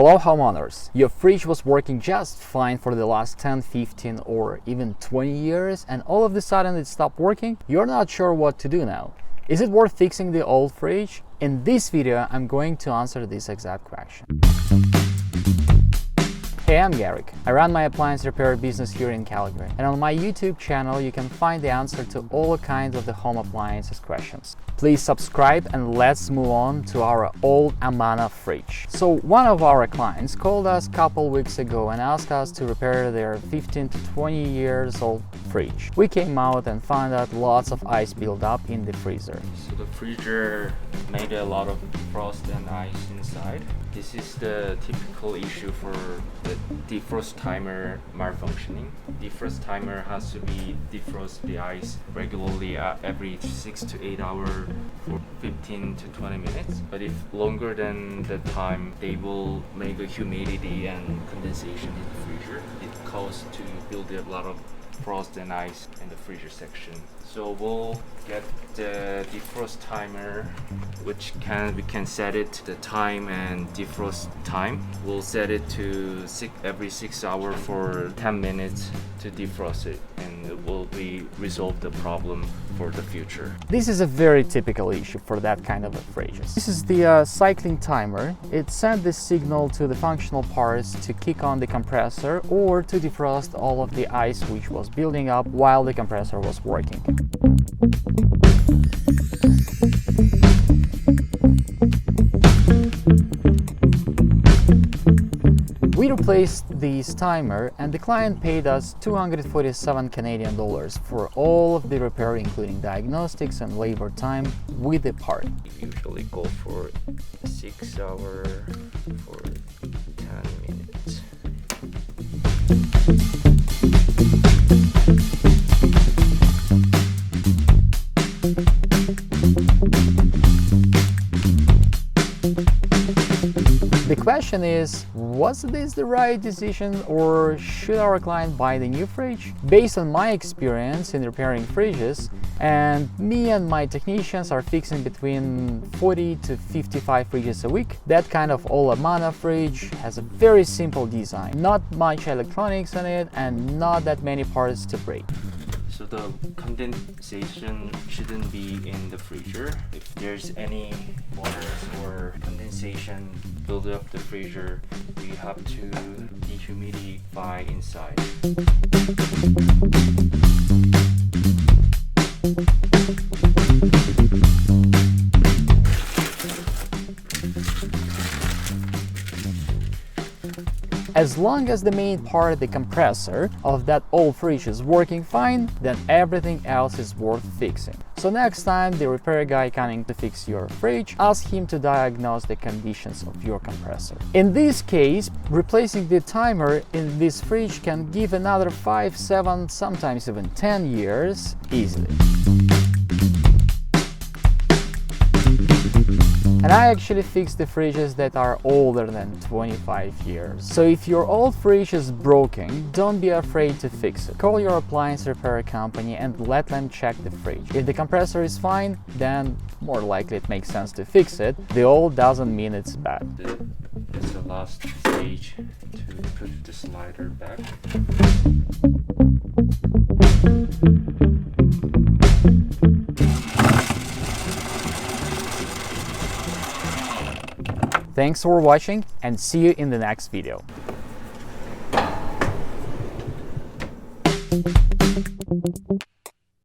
Hello homeowners! Your fridge was working just fine for the last 10, 15 or even 20 years and all of a sudden it stopped working? You're not sure what to do now. Is it worth fixing the old fridge? In this video, I'm going to answer this exact question. Hey, I'm Garrick. I run my appliance repair business here in Calgary, and on my YouTube channel you can find the answer to all kinds of the home appliances questions. Please subscribe and let's move on to our old Amana fridge. So one of our clients called us a couple weeks ago and asked us to repair their 15 to 20 years old fridge. We came out and found out lots of ice buildup in the freezer. So the freezer made a lot of frost and ice inside. This is the typical issue for the defrost timer malfunctioning. Defrost timer has to be defrost the ice regularly every 6 to 8 hours for 15 to 20 minutes. But if longer than the time, they will make a humidity and condensation in the freezer. It causes to build a lot of frost and ice in the freezer section. So we'll get the defrost timer, which we can set it the time and defrost time. We'll set it to every 6 hours for 10 minutes to defrost it, and it will resolve the problem for the future. This is a very typical issue for that kind of fridges. This is the cycling timer. It sent the signal to the functional parts to kick on the compressor or to defrost all of the ice which was building up while the compressor was working. We replaced this timer and the client paid us 247 Canadian dollars for all of the repair, including diagnostics and labor time with the part. We usually go for 6 hours for 10 minutes. The question is, was this the right decision or should our client buy the new fridge? Based on my experience in repairing fridges, and me and my technicians are fixing between 40 to 55 fridges a week, that kind of old Amana fridge has a very simple design, not much electronics in it and not that many parts to break. So the condensation shouldn't be in the freezer. If there's any waters or condensation build up the freezer, we have to dehumidify inside. As long as the main part, the compressor of that old fridge is working fine, then everything else is worth fixing. So next time the repair guy coming to fix your fridge, ask him to diagnose the conditions of your compressor. In this case, replacing the timer in this fridge can give another 5, 7, sometimes even 10 years easily. And I actually fixed the fridges that are older than 25 years. So if your old fridge is broken, don't be afraid to fix it. Call your appliance repair company and let them check the fridge. If the compressor is fine, then more likely it makes sense to fix it. The old doesn't mean it's bad. It's the last stage to put the slider back. Thanks for watching and see you in the next video.